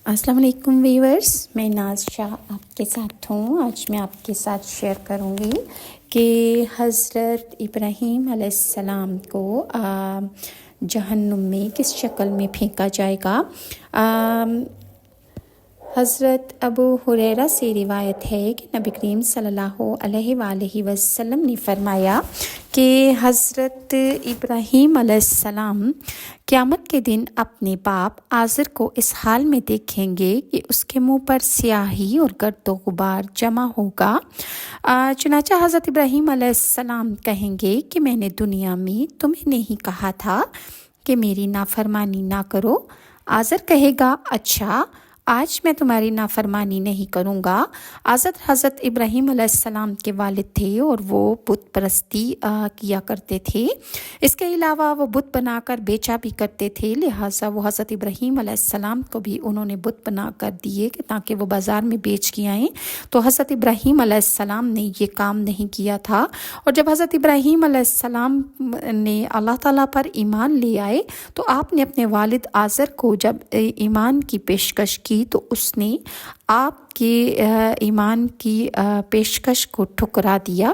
السلام علیکم ویورز، میں ناز شاہ آپ کے ساتھ ہوں۔ آج میں آپ کے ساتھ شیئر کروں گی کہ حضرت ابراہیم علیہ السلام کو جہنم میں کس شکل میں پھینکا جائے گا۔ حضرت ابو ہریرہ سے روایت ہے کہ نبی کریم صلی اللہ علیہ وآلہ وسلم نے فرمایا کہ حضرت ابراہیم علیہ السلام قیامت کے دن اپنے باپ آزر کو اس حال میں دیکھیں گے کہ اس کے منہ پر سیاہی اور گرد و غبار جمع ہوگا۔ چنانچہ حضرت ابراہیم علیہ السلام کہیں گے کہ میں نے دنیا میں تمہیں نہیں کہا تھا کہ میری نافرمانی نہ کرو۔ آزر کہے گا اچھا، آج میں تمہاری نافرمانی نہیں کروں گا۔ حضرت ابراہیم علیہ السلام کے والد تھے اور وہ بت پرستی کیا کرتے تھے۔ اس کے علاوہ وہ بت بنا کر بیچا بھی کرتے تھے، لہٰذا وہ حضرت ابراہیم علیہ السلام کو بھی انہوں نے بت بنا کر دیے کہ تاکہ وہ بازار میں بیچ کے آئیں۔ تو حضرت ابراہیم علیہ السلام نے یہ کام نہیں کیا تھا، اور جب حضرت ابراہیم علیہ السلام نے اللہ تعالیٰ پر ایمان لے آئے تو آپ نے اپنے والد آزر کو جب ایمان کی پیشکش کی تو اس نے آپ کے ایمان کی پیشکش کو ٹھکرا دیا۔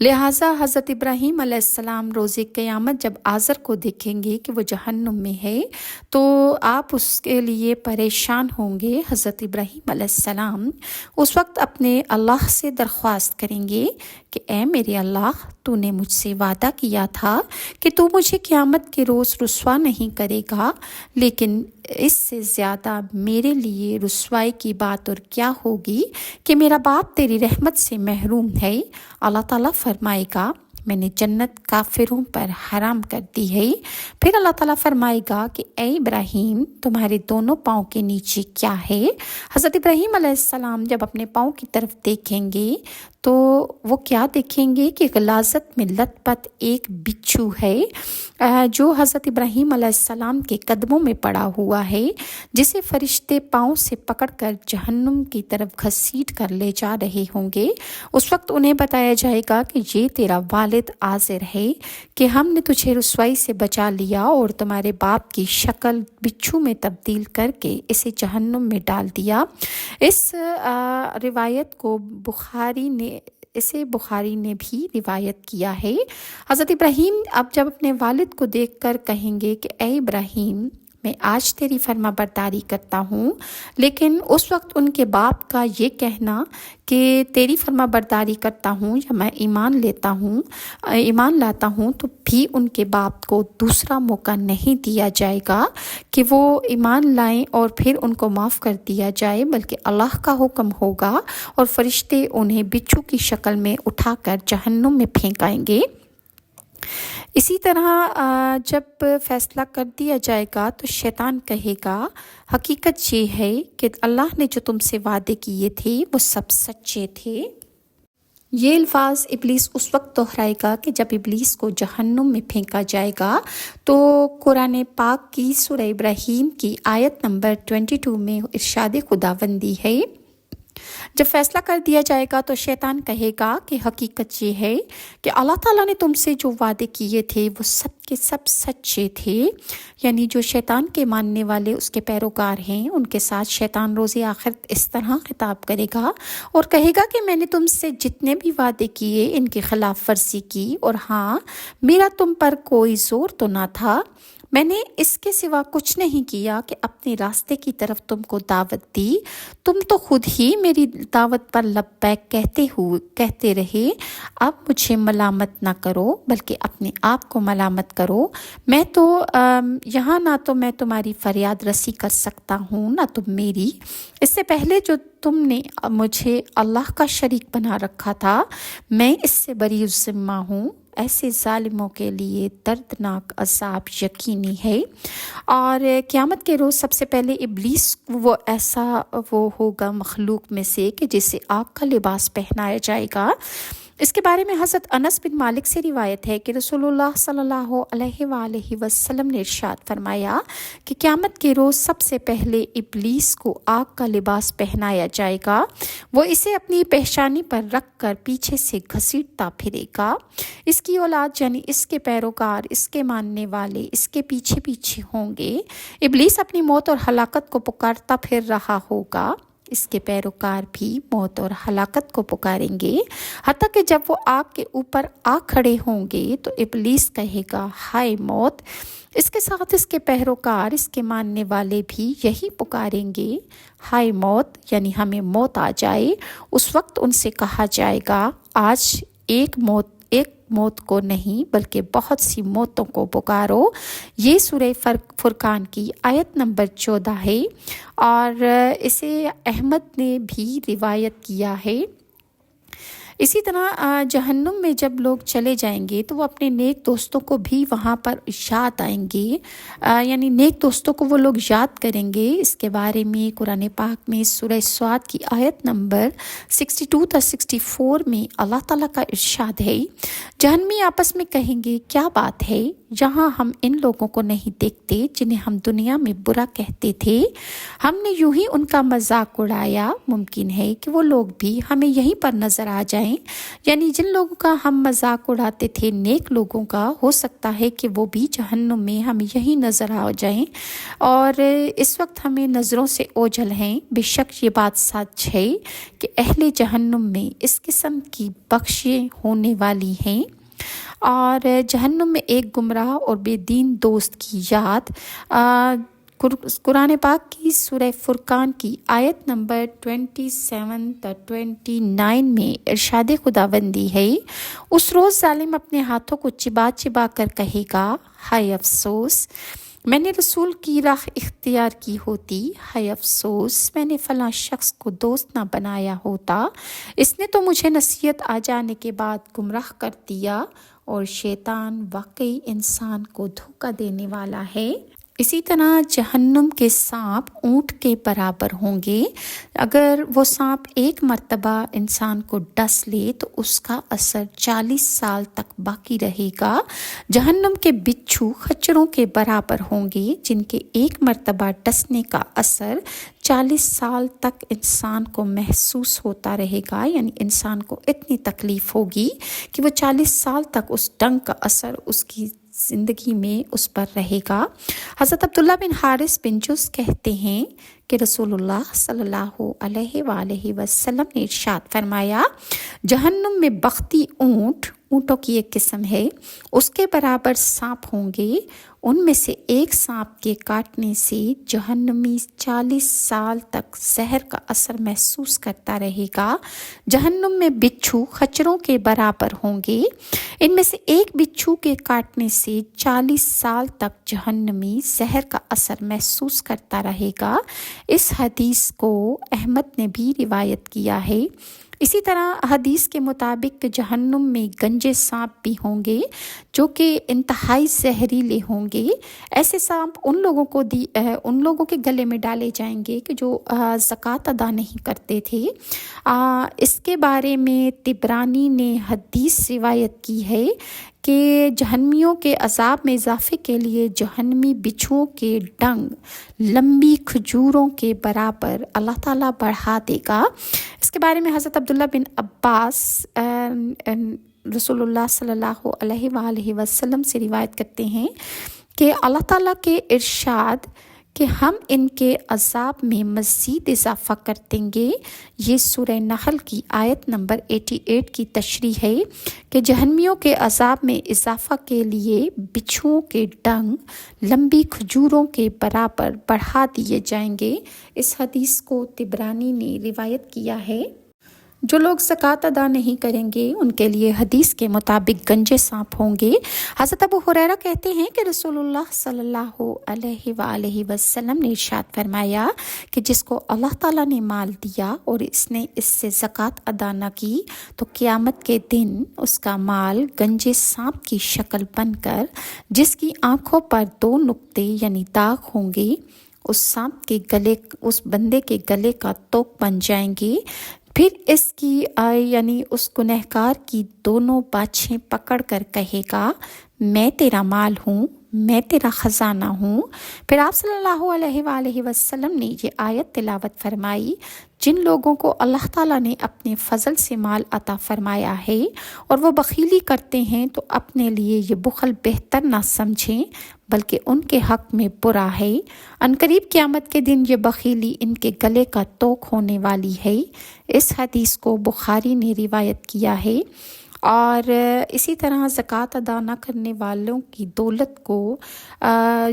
لہٰذا حضرت ابراہیم علیہ السلام روز قیامت جب آزر کو دیکھیں گے کہ وہ جہنم میں ہے تو آپ اس کے لیے پریشان ہوں گے۔ حضرت ابراہیم علیہ السلام اس وقت اپنے اللہ سے درخواست کریں گے کہ اے میرے اللہ، تو نے مجھ سے وعدہ کیا تھا کہ تو مجھے قیامت کے روز رسوا نہیں کرے گا، لیکن اس سے زیادہ میرے لیے رسوائی کی بات اور کیا ہوگی کہ میرا باپ تیری رحمت سے محروم ہے۔ اللہ تعالیٰ فرمائے گا میں نے جنت کافروں پر حرام کر دی ہے۔ پھر اللہ تعالیٰ فرمائے گا کہ اے ابراہیم، تمہارے دونوں پاؤں کے نیچے کیا ہے؟ حضرت ابراہیم علیہ السلام جب اپنے پاؤں کی طرف دیکھیں گے تو وہ کیا دیکھیں گے کہ غلاظت میں لت پت ایک بچھو ہے جو حضرت ابراہیم علیہ السلام کے قدموں میں پڑا ہوا ہے، جسے فرشتے پاؤں سے پکڑ کر جہنم کی طرف گھسیٹ کر لے جا رہے ہوں گے۔ اس وقت انہیں بتایا جائے گا کہ یہ تیرا والد آزر ہے کہ ہم نے تجھے رسوائی سے بچا لیا اور تمہارے باپ کی شکل بچھو میں تبدیل کر کے اسے جہنم میں ڈال دیا۔ اس روایت کو بخاری نے بھی روایت کیا ہے۔ حضرت ابراہیم اب جب اپنے والد کو دیکھ کر کہیں گے کہ اے ابراہیم، میں آج تیری فرما برداری کرتا ہوں، لیکن اس وقت ان کے باپ کا یہ کہنا کہ تیری فرما برداری کرتا ہوں یا میں ایمان لاتا ہوں تو بھی ان کے باپ کو دوسرا موقع نہیں دیا جائے گا کہ وہ ایمان لائیں اور پھر ان کو معاف کر دیا جائے، بلکہ اللہ کا حکم ہوگا اور فرشتے انہیں بچھو کی شکل میں اٹھا کر جہنم میں پھینکائیں گے۔ اسی طرح جب فیصلہ کر دیا جائے گا تو شیطان کہے گا حقیقت یہ ہے کہ اللہ نے جو تم سے وعدے کیے تھے وہ سب سچے تھے۔ یہ الفاظ ابلیس اس وقت دہرائے گا کہ جب ابلیس کو جہنم میں پھینکا جائے گا۔ تو قرآن پاک کی سورہ ابراہیم کی آیت نمبر 22 میں ارشاد خداوندی ہے، جب فیصلہ کر دیا جائے گا تو شیطان کہے گا کہ حقیقت یہ ہے کہ اللہ تعالیٰ نے تم سے جو وعدے کیے تھے وہ سب کے سب سچے تھے۔ یعنی جو شیطان کے ماننے والے اس کے پیروکار ہیں، ان کے ساتھ شیطان روز آخرت اس طرح خطاب کرے گا اور کہے گا کہ میں نے تم سے جتنے بھی وعدے کیے ان کی خلاف ورزی کی، اور ہاں، میرا تم پر کوئی زور تو نہ تھا، میں نے اس کے سوا کچھ نہیں کیا کہ اپنے راستے کی طرف تم کو دعوت دی، تم تو خود ہی میری دعوت پر لبیک کہتے رہے۔ اب مجھے ملامت نہ کرو بلکہ اپنے آپ کو ملامت کرو، میں تو یہاں نہ تو میں تمہاری فریاد رسی کر سکتا ہوں نہ تم میری۔ اس سے پہلے جو تم نے مجھے اللہ کا شریک بنا رکھا تھا، میں اس سے بری الذمہ ہوں۔ ایسے ظالموں کے لیے دردناک عذاب یقینی ہے۔ اور قیامت کے روز سب سے پہلے ابلیس وہ ہوگا مخلوق میں سے کہ جسے آگ کا لباس پہنایا جائے گا، اس کے بارے میں حضرت انس بن مالک سے روایت ہے کہ رسول صلی اللہ علیہ وسلم نے ارشاد فرمایا کہ قیامت کے روز سب سے پہلے ابلیس کو آگ کا لباس پہنایا جائے گا، وہ اسے اپنی پیشانی پر رکھ کر پیچھے سے گھسیٹتا پھرے گا۔ اس کی اولاد یعنی اس کے پیروکار، اس کے ماننے والے اس کے پیچھے پیچھے ہوں گے۔ ابلیس اپنی موت اور ہلاکت کو پکارتا پھر رہا ہوگا، اس کے پیروکار بھی موت اور ہلاکت کو پکاریں گے، حتیٰ کہ جب وہ آگ کے اوپر آ کھڑے ہوں گے تو ابلیس کہے گا ہائے موت۔ اس کے ساتھ اس کے پیروکار، اس کے ماننے والے بھی یہی پکاریں گے ہائے موت، یعنی ہمیں موت آ جائے۔ اس وقت ان سے کہا جائے گا آج ایک موت کو نہیں بلکہ بہت سی موتوں کو پکارو۔ یہ سورہ فرقان کی آیت نمبر 14 ہے اور اسے احمد نے بھی روایت کیا ہے۔ اسی طرح جہنم میں جب لوگ چلے جائیں گے تو وہ اپنے نیک دوستوں کو بھی وہاں پر یاد آئیں گے، یعنی نیک دوستوں کو وہ لوگ یاد کریں گے۔ اس کے بارے میں قرآن پاک میں سورہ صاد کی آیت نمبر 62 تا 64 میں اللہ تعالیٰ کا ارشاد ہے، جہنمی آپس میں کہیں گے کیا بات ہے، یہاں ہم ان لوگوں کو نہیں دیکھتے جنہیں ہم دنیا میں برا کہتے تھے، ہم نے یوں ہی ان کا مذاق اڑایا، ممکن ہے کہ وہ لوگ بھی ہمیں یہیں پر نظر آ جائیں، یعنی جن لوگوں کا ہم مذاق اڑاتے تھے نیک لوگوں کا، ہو سکتا ہے کہ وہ بھی جہنم میں ہمیں یہیں نظر آ جائیں اور اس وقت ہمیں نظروں سے اوجھل ہیں۔ بے شک یہ بات سچ ہے کہ اہل جہنم میں اس قسم کی بخشیں ہونے والی ہیں، اور جہنم میں ایک گمراہ اور بے دین دوست کی یاد قرآن پاک کی سورہ فرقان کی آیت نمبر 27 تا 29 میں ارشاد خداوندی ہے، اس روز ظالم اپنے ہاتھوں کو چبا چبا کر کہے گا ہائے افسوس، میں نے رسول کی راہ اختیار کی ہوتی، ہائے افسوس میں نے فلاں شخص کو دوست نہ بنایا ہوتا، اس نے تو مجھے نصیحت آ جانے کے بعد گمراہ کر دیا، اور شیطان واقعی انسان کو دھوکہ دینے والا ہے۔ اسی طرح جہنم کے سانپ اونٹ کے برابر ہوں گے، اگر وہ سانپ ایک مرتبہ انسان کو ڈس لے تو اس کا اثر 40 سال تک باقی رہے گا۔ جہنم کے بچھو خچروں کے برابر ہوں گے جن کے ایک مرتبہ ڈسنے کا اثر 40 سال تک انسان کو محسوس ہوتا رہے گا، یعنی انسان کو اتنی تکلیف ہوگی کہ وہ 40 سال تک اس ڈنگ کا اثر اس کی زندگی میں اس پر رہے گا۔ حضرت عبداللہ بن حارث بن جز کہتے ہیں کہ رسول اللہ صلی اللہ علیہ وآلہ وسلم نے ارشاد فرمایا، جہنم میں بختی اونٹوں کی ایک قسم ہے، اس کے برابر سانپ ہوں گے، ان میں سے ایک سانپ کے کاٹنے سے جہنمی 40 سال تک زہر کا اثر محسوس کرتا رہے گا۔ جہنم میں بچھو خچروں کے برابر ہوں گے، ان میں سے ایک بچھو کے کاٹنے سے 40 سال تک جہنمی زہر کا اثر محسوس کرتا رہے گا۔ اس حدیث کو احمد نے بھی روایت کیا ہے۔ اسی طرح حدیث کے مطابق جہنم میں گنجے سانپ بھی ہوں گے جو کہ انتہائی زہریلے ہوں گے۔ ایسے سانپ ان لوگوں کے گلے میں ڈالے جائیں گے کہ جو زکوٰۃ ادا نہیں کرتے تھے۔ اس کے بارے میں طبرانی نے حدیث روایت کی ہے کہ جہنمیوں کے عذاب میں اضافے کے لیے جہنمی بچھوؤں کے ڈنگ لمبی کھجوروں کے برابر اللہ تعالیٰ بڑھا دے گا۔ اس کے بارے میں حضرت عبداللہ بن عباس رسول اللہ صلی اللہ علیہ وآلہ وسلم سے روایت کرتے ہیں کہ اللہ تعالیٰ کے ارشاد کہ ہم ان کے عذاب میں مزید اضافہ کر دیں گے، یہ سورہ نحل کی آیت نمبر 88 کی تشریح ہے کہ جہنمیوں کے عذاب میں اضافہ کے لیے بچھوؤں کے ڈنگ لمبی کھجوروں کے برابر بڑھا دیے جائیں گے۔ اس حدیث کو طبرانی نے روایت کیا ہے۔ جو لوگ زکوٰۃ ادا نہیں کریں گے ان کے لیے حدیث کے مطابق گنجے سانپ ہوں گے۔ حضرت ابو ہریرہ کہتے ہیں کہ رسول اللہ صلی اللہ علیہ وآلہ وسلم نے ارشاد فرمایا کہ جس کو اللہ تعالیٰ نے مال دیا اور اس نے اس سے زکوٰۃ ادا نہ کی تو قیامت کے دن اس کا مال گنجے سانپ کی شکل بن کر جس کی آنکھوں پر 2 نقطے یعنی داغ ہوں گے اس بندے کے گلے کا توق بن جائیں گے۔ پھر اس کی یعنی اس گنہگار کی دونوں باچھیں پکڑ کر کہے گا میں تیرا مال ہوں، میں تیرا خزانہ ہوں۔ پھر آپ صلی اللہ علیہ وآلہ وسلم نے یہ آیت تلاوت فرمائی، جن لوگوں کو اللہ تعالیٰ نے اپنے فضل سے مال عطا فرمایا ہے اور وہ بخیلی کرتے ہیں تو اپنے لیے یہ بخل بہتر نہ سمجھیں بلکہ ان کے حق میں برا ہے۔ عنقریب قیامت کے دن یہ بخیلی ان کے گلے کا توق ہونے والی ہے۔ اس حدیث کو بخاری نے روایت کیا ہے۔ اور اسی طرح زکوٰۃ ادا نہ کرنے والوں کی دولت کو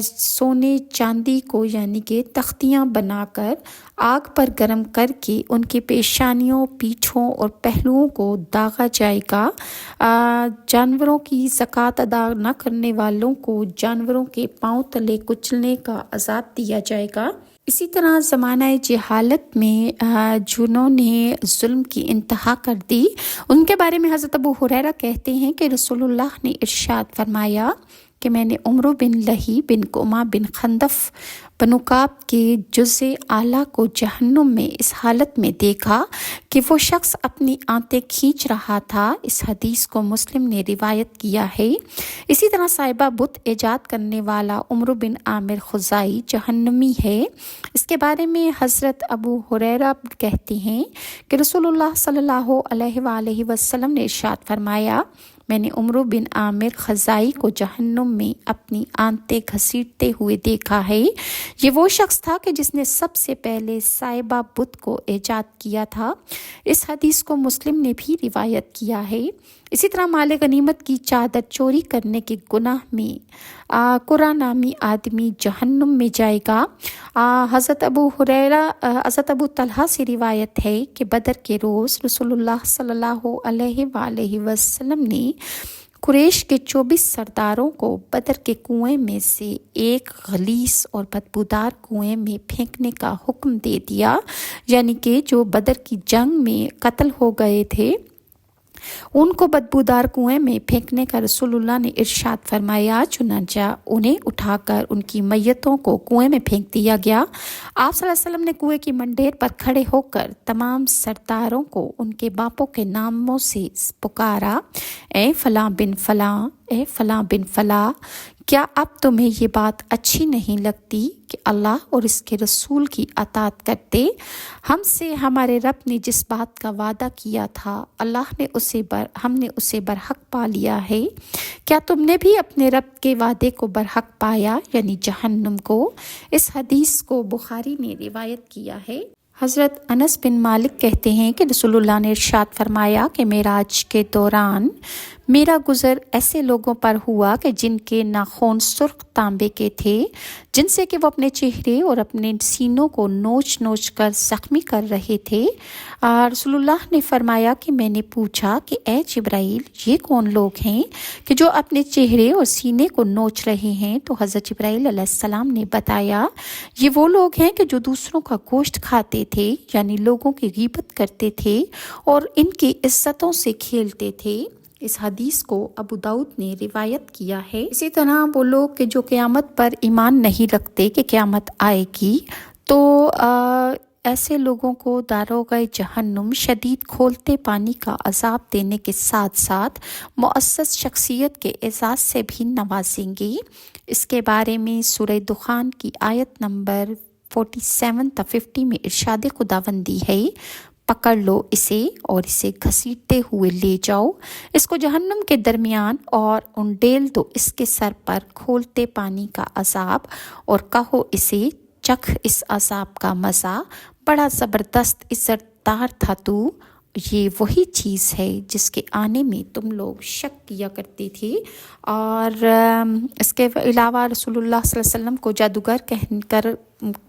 سونے چاندی کو یعنی کہ تختیاں بنا کر آگ پر گرم کر کے ان کی پیشانیوں، پیٹھوں اور پہلوؤں کو داغا جائے گا۔ جانوروں کی زکوٰۃ ادا نہ کرنے والوں کو جانوروں کے پاؤں تلے کچلنے کا عذاب دیا جائے گا۔ اسی طرح زمانہ جہالت میں جنہوں نے ظلم کی انتہا کر دی، ان کے بارے میں حضرت ابو ہریرہ کہتے ہیں کہ رسول اللہ نے ارشاد فرمایا کہ میں نے عمرو بن لہی بن قمہ بن خندف بنو کعب کے جزء اعلیٰ کو جہنم میں اس حالت میں دیکھا کہ وہ شخص اپنی آنتیں کھینچ رہا تھا۔ اس حدیث کو مسلم نے روایت کیا ہے۔ اسی طرح صاحبہ بت ایجاد کرنے والا عمرو بن عامر خزائی جہنمی ہے۔ اس کے بارے میں حضرت ابو ہریرہ کہتے ہیں کہ رسول اللہ صلی اللہ علیہ وآلہ وسلم نے ارشاد فرمایا میں نے عمرو بن عامر خزائی کو جہنم میں اپنی آنتیں گھسیٹتے ہوئے دیکھا ہے۔ یہ وہ شخص تھا کہ جس نے سب سے پہلے صاحبہ بت کو ایجاد کیا تھا۔ اس حدیث کو مسلم نے بھی روایت کیا ہے۔ اسی طرح مال غنیمت کی چادر چوری کرنے کے گناہ میں قرہ نامی آدمی جہنم میں جائے گا۔ حضرت ابو طلحہ سے روایت ہے کہ بدر کے روز رسول اللہ صلی اللہ علیہ وآلہ وسلم نے قریش کے 24 سرداروں کو بدر کے کنویں میں سے ایک غلیظ اور بدبودار کنویں میں پھینکنے کا حکم دے دیا، یعنی کہ جو بدر کی جنگ میں قتل ہو گئے تھے ان کو بدبودار کنویں میں پھینکنے کا رسول اللہ نے ارشاد فرمایا۔ چنانچہ انہیں اٹھا کر ان کی میتوں کو کنویں میں پھینک دیا گیا۔ آپ صلی اللہ علیہ وسلم نے کنویں کی منڈیر پر کھڑے ہو کر تمام سرداروں کو ان کے باپوں کے ناموں سے پکارا، اے فلاں بن فلاں، اے فلاں بن فلاں، کیا اب تمہیں یہ بات اچھی نہیں لگتی کہ اللہ اور اس کے رسول کی اطاعت کرتے؟ ہم سے ہمارے رب نے جس بات کا وعدہ کیا تھا ہم نے اسے برحق پا لیا ہے۔ کیا تم نے بھی اپنے رب کے وعدے کو برحق پایا یعنی جہنم کو؟ اس حدیث کو بخاری نے روایت کیا ہے۔ حضرت انس بن مالک کہتے ہیں کہ رسول اللہ نے ارشاد فرمایا کہ معراج کے دوران میرا گزر ایسے لوگوں پر ہوا کہ جن کے ناخن سرخ تانبے کے تھے، جن سے کہ وہ اپنے چہرے اور اپنے سینوں کو نوچ نوچ کر زخمی کر رہے تھے۔ رسول اللہ نے فرمایا کہ میں نے پوچھا کہ اے جبرائیل، یہ کون لوگ ہیں کہ جو اپنے چہرے اور سینے کو نوچ رہے ہیں؟ تو حضرت جبرائیل علیہ السلام نے بتایا یہ وہ لوگ ہیں کہ جو دوسروں کا گوشت کھاتے تھے، یعنی لوگوں کی غیبت کرتے تھے اور ان کی عزتوں سے کھیلتے تھے۔ اس حدیث کو ابو داؤد نے روایت کیا ہے۔ اسی طرح وہ لوگ کہ جو قیامت پر ایمان نہیں رکھتے کہ قیامت آئے گی، تو ایسے لوگوں کو داروغہ جہنم شدید کھولتے پانی کا عذاب دینے کے ساتھ ساتھ معزز شخصیت کے اعزاز سے بھی نوازیں گی۔ اس کے بارے میں سورہ دخان کی آیت نمبر 47 تا 50 میں ارشاد خداوندی ہے، پکڑ لو اسے اور اسے گھسیٹتے ہوئے لے جاؤ، اس کو جہنم کے درمیان اور انڈیل دو اس کے سر پر کھولتے پانی کا عذاب، اور کہو اسے چکھ اس عذاب کا مزہ، بڑا زبردست عزت دار تھا تو۔ یہ وہی چیز ہے جس کے آنے میں تم لوگ شک کیا کرتے تھے۔ اور اس کے علاوہ رسول اللہ صلی اللہ علیہ وسلم کو جادوگر کہہ کر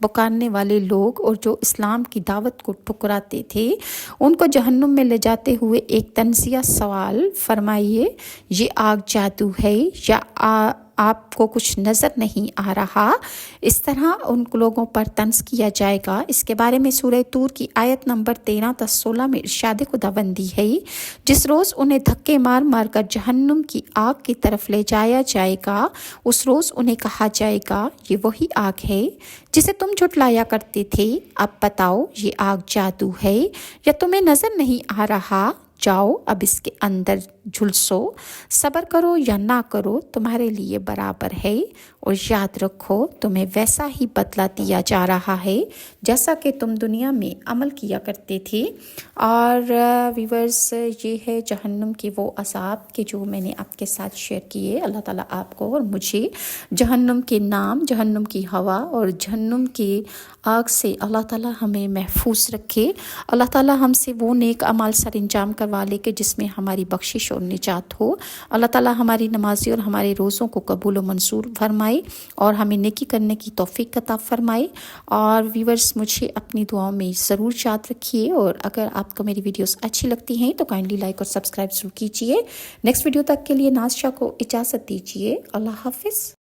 پکارنے والے لوگ اور جو اسلام کی دعوت کو ٹھکراتے تھے، ان کو جہنم میں لے جاتے ہوئے ایک طنزیہ سوال فرمائیے، یہ آگ جادو ہے یا آپ کو کچھ نظر نہیں آ رہا، اس طرح ان لوگوں پر طنز کیا جائے گا۔ اس کے بارے میں سورہ طور کی آیت نمبر 13 تا 16 میں ارشاد خداوندی ہے، جس روز انہیں دھکے مار مار کر جہنم کی آگ کی طرف لے جایا جائے گا، اس روز انہیں کہا جائے گا یہ وہی آگ ہے جسے تم جھٹلایا کرتے تھے، اب بتاؤ یہ آگ جادو ہے یا تمہیں نظر نہیں آ رہا؟ جاؤ اب اس کے اندر جھلسو، صبر کرو یا نہ کرو تمہارے لیے برابر ہے، اور یاد رکھو تمہیں ویسا ہی بدلہ دیا جا رہا ہے جیسا کہ تم دنیا میں عمل کیا کرتے تھے۔ اور ویورز، یہ ہے جہنم کے وہ عذاب کہ جو میں نے آپ کے ساتھ شیئر کیے۔ اللہ تعالیٰ آپ کو اور مجھے جہنم کے نام، جہنم کی ہوا اور جہنم کی آگ سے اللہ تعالیٰ ہمیں محفوظ رکھے۔ اللہ تعالیٰ ہم سے وہ نیک اعمال سر انجام کروا لے کہ جس میں ہماری بخشش اور نجات ہو۔ اللہ تعالیٰ ہماری نمازی اور ہمارے روزوں کو قبول و منظور فرمائے اور ہمیں نیکی کرنے کی توفیق عطا فرمائے۔ اور ویورز، مجھے اپنی دعاؤں میں ضرور یاد رکھیے، اور اگر آپ کو میری ویڈیوز اچھی لگتی ہیں تو کائنڈلی لائک اور سبسکرائب ضرور کیجیے۔ نیکسٹ ویڈیو تک کے لیے ناز شاہ کو اجازت دیجیے۔ اللہ حافظ۔